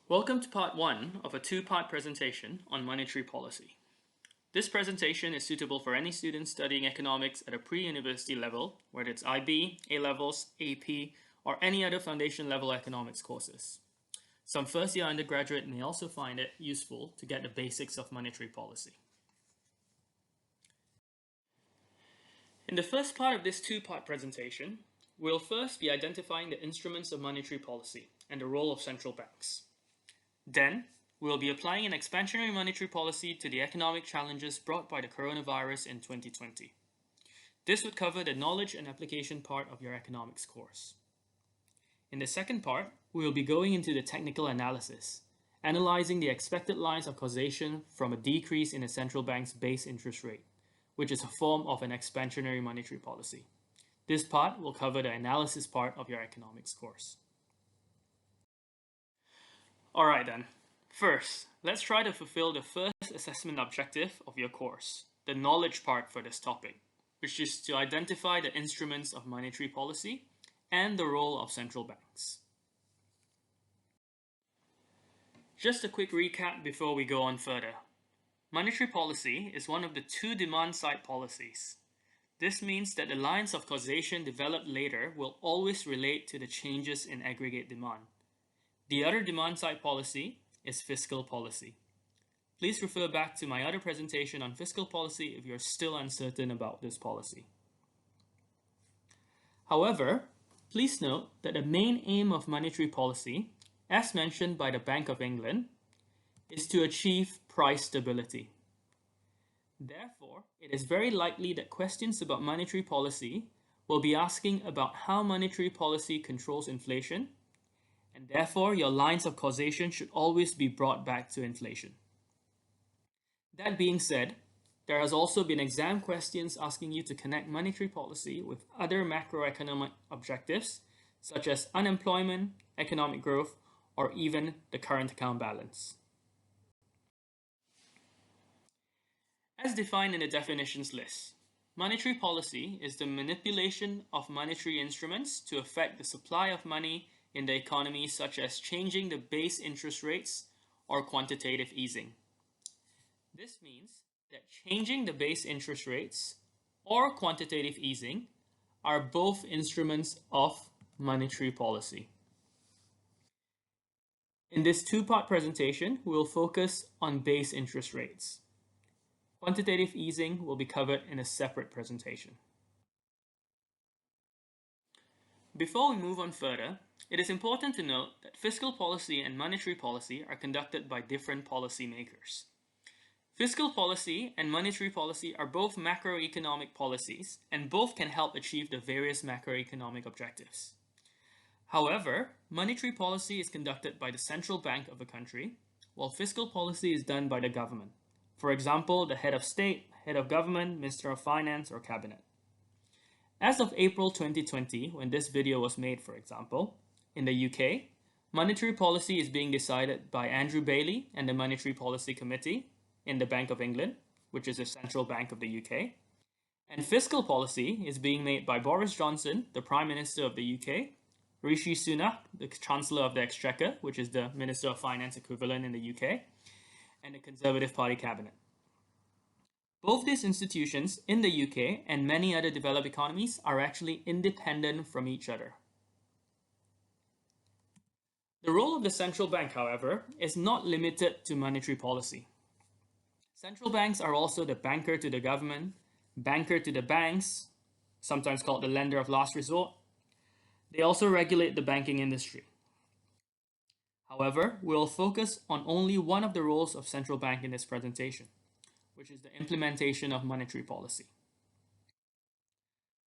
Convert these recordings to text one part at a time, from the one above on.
Welcome to part 1 of a two-part presentation on monetary policy. This presentation is suitable for any student studying economics at a pre-university level, whether it's IB, A-levels, AP, or any other foundation level economics courses. Some first-year undergraduate may also find it useful to get the basics of monetary policy. In the first part of this two-part presentation, we'll first be identifying the instruments of monetary policy and the role of central banks. Then, we'll be applying an expansionary monetary policy to the economic challenges brought by the coronavirus in 2020. This would cover the knowledge and application part of your economics course. In the second part, we will be going into the technical analysis, analyzing the expected lines of causation from a decrease in the central bank's base interest rate, which is a form of an expansionary monetary policy. This part will cover the analysis part of your economics course. Alright then, first, let's try to fulfill the first assessment objective of your course, the knowledge part for this topic, which is to identify the instruments of monetary policy and the role of central banks. Just a quick recap before we go on further. Monetary policy is one of the two demand-side policies. This means that the lines of causation developed later will always relate to the changes in aggregate demand. The other demand-side policy is fiscal policy. Please refer back to my other presentation on fiscal policy if you're still uncertain about this policy. However, please note that the main aim of monetary policy, as mentioned by the Bank of England, is to achieve price stability. Therefore, it is very likely that questions about monetary policy will be asking about how monetary policy controls inflation, and therefore your lines of causation should always be brought back to inflation. That being said, there has also been exam questions asking you to connect monetary policy with other macroeconomic objectives, such as unemployment, economic growth, or even the current account balance. As defined in the definitions list, monetary policy is the manipulation of monetary instruments to affect the supply of money in the economy, such as changing the base interest rates or quantitative easing. This means that changing the base interest rates or quantitative easing are both instruments of monetary policy. In this two-part presentation, we will focus on base interest rates. Quantitative easing will be covered in a separate presentation. Before we move on further, it is important to note that fiscal policy and monetary policy are conducted by different policymakers. Fiscal policy and monetary policy are both macroeconomic policies, and both can help achieve the various macroeconomic objectives. However, monetary policy is conducted by the central bank of a country, while fiscal policy is done by the government. For example, the head of state, head of government, Minister of Finance, or cabinet. As of April 2020, when this video was made, for example, in the UK, monetary policy is being decided by Andrew Bailey and the Monetary Policy Committee in the Bank of England, which is the central bank of the UK. And fiscal policy is being made by Boris Johnson, the Prime Minister of the UK, Rishi Sunak, the Chancellor of the Exchequer, which is the Minister of Finance equivalent in the UK, and the Conservative Party Cabinet. Both these institutions in the UK and many other developed economies are actually independent from each other. The role of the central bank, however, is not limited to monetary policy. Central banks are also the banker to the government, banker to the banks, sometimes called the lender of last resort. They also regulate the banking industry. However, we'll focus on only one of the roles of central bank in this presentation, which is the implementation of monetary policy.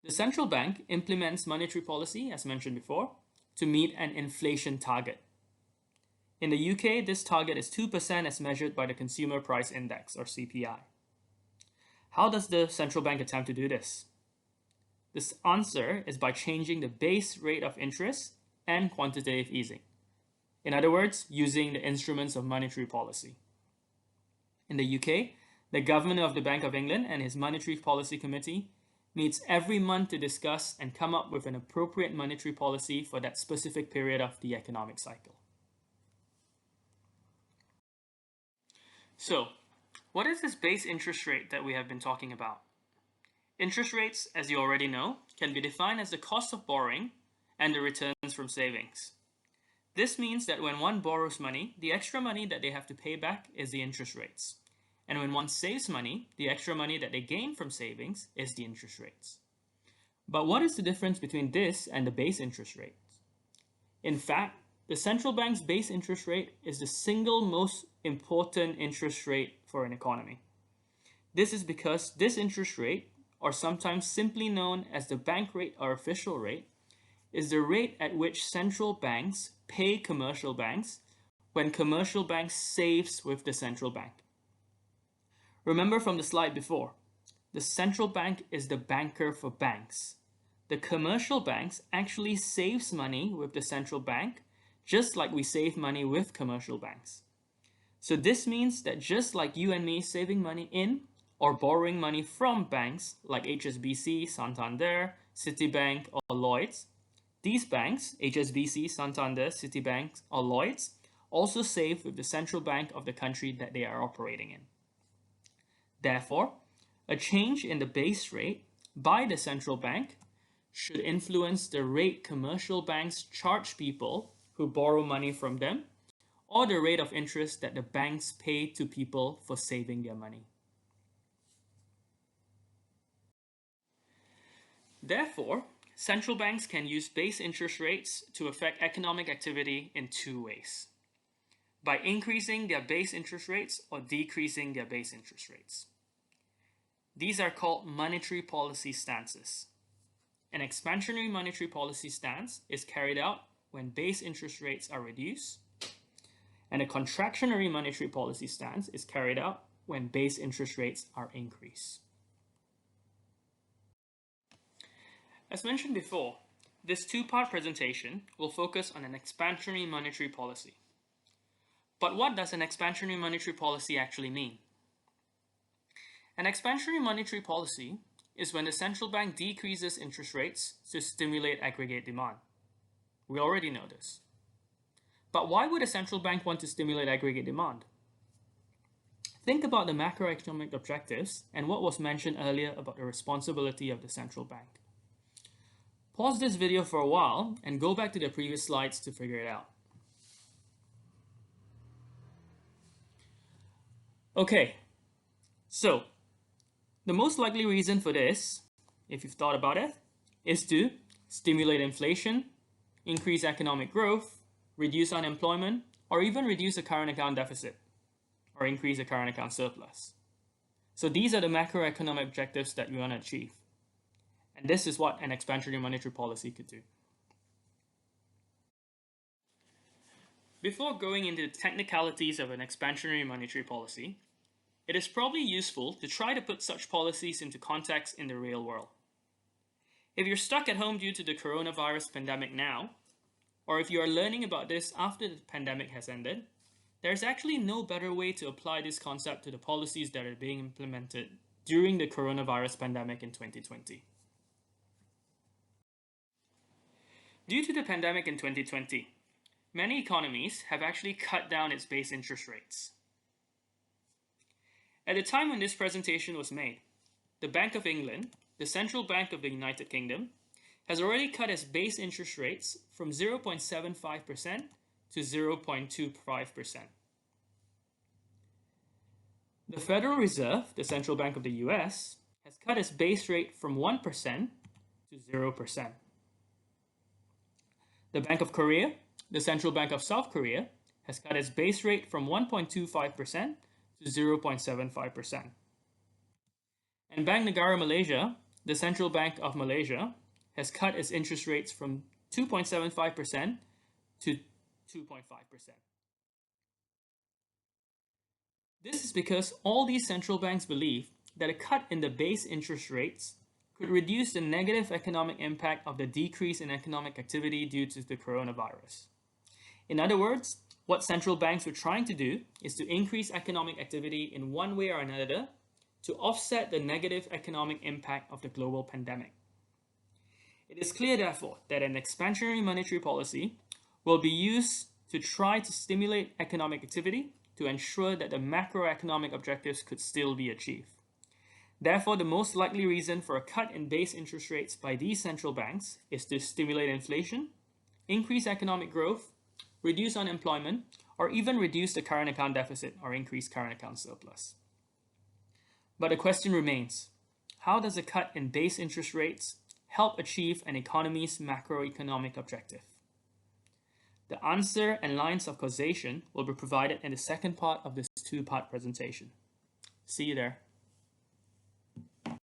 The central bank implements monetary policy, as mentioned before, to meet an inflation target. In the UK, this target is 2% as measured by the Consumer Price Index, or CPI. How does the central bank attempt to do this? This answer is by changing the base rate of interest and quantitative easing. In other words, using the instruments of monetary policy. In the UK, the Governor of the Bank of England and his Monetary Policy Committee meets every month to discuss and come up with an appropriate monetary policy for that specific period of the economic cycle. So, what is this base interest rate that we have been talking about? Interest rates, as you already know, can be defined as the cost of borrowing and the returns from savings. This means that when one borrows money, the extra money that they have to pay back is the interest rates. And when one saves money, the extra money that they gain from savings is the interest rates. But what is the difference between this and the base interest rate? In fact, the central bank's base interest rate is the single most important interest rate for an economy. This is because this interest rate, or sometimes simply known as the bank rate or official rate, is the rate at which central banks pay commercial banks when commercial banks saves with the central bank. Remember from the slide before, the central bank is the banker for banks. The commercial banks actually saves money with the central bank, just like we save money with commercial banks. So this means that just like you and me saving money in or borrowing money from banks like HSBC, Santander, Citibank, or Lloyds, these banks, HSBC, Santander, Citibank, or Lloyds, also save with the central bank of the country that they are operating in. Therefore, a change in the base rate by the central bank should influence the rate commercial banks charge people who borrow money from them, or the rate of interest that the banks pay to people for saving their money. Therefore, central banks can use base interest rates to affect economic activity in two ways: by increasing their base interest rates or decreasing their base interest rates. These are called monetary policy stances. An expansionary monetary policy stance is carried out when base interest rates are reduced, and a contractionary monetary policy stance is carried out when base interest rates are increased. As mentioned before, this two-part presentation will focus on an expansionary monetary policy. But what does an expansionary monetary policy actually mean? An expansionary monetary policy is when the central bank decreases interest rates to stimulate aggregate demand. We already know this. But why would a central bank want to stimulate aggregate demand? Think about the macroeconomic objectives and what was mentioned earlier about the responsibility of the central bank. Pause this video for a while and go back to the previous slides to figure it out. Okay, so the most likely reason for this, if you've thought about it, is to stimulate inflation, increase economic growth, reduce unemployment, or even reduce the current account deficit, or increase the current account surplus. So these are the macroeconomic objectives that we want to achieve. And this is what an expansionary monetary policy could do. Before going into the technicalities of an expansionary monetary policy, it is probably useful to try to put such policies into context in the real world. If you're stuck at home due to the coronavirus pandemic now, or if you are learning about this after the pandemic has ended, there's actually no better way to apply this concept to the policies that are being implemented during the coronavirus pandemic in 2020. Due to the pandemic in 2020, many economies have actually cut down its base interest rates. At the time when this presentation was made, the Bank of England, the Central Bank of the United Kingdom, has already cut its base interest rates from 0.75% to 0.25%. The Federal Reserve, the Central Bank of the US, has cut its base rate from 1% to 0%. The Bank of Korea, the Central Bank of South Korea, has cut its base rate from 1.25% to 0.75%. And Bank Negara Malaysia, the Central Bank of Malaysia, has cut its interest rates from 2.75% to 2.5%. This is because all these central banks believe that a cut in the base interest rates could reduce the negative economic impact of the decrease in economic activity due to the coronavirus. In other words, what central banks were trying to do is to increase economic activity in one way or another to offset the negative economic impact of the global pandemic. It is clear, therefore, that an expansionary monetary policy will be used to try to stimulate economic activity to ensure that the macroeconomic objectives could still be achieved. Therefore, the most likely reason for a cut in base interest rates by these central banks is to stimulate inflation, increase economic growth, reduce unemployment, or even reduce the current account deficit or increase current account surplus. But the question remains, how does a cut in base interest rates help achieve an economy's macroeconomic objective? The answer and lines of causation will be provided in the second part of this two-part presentation. See you there.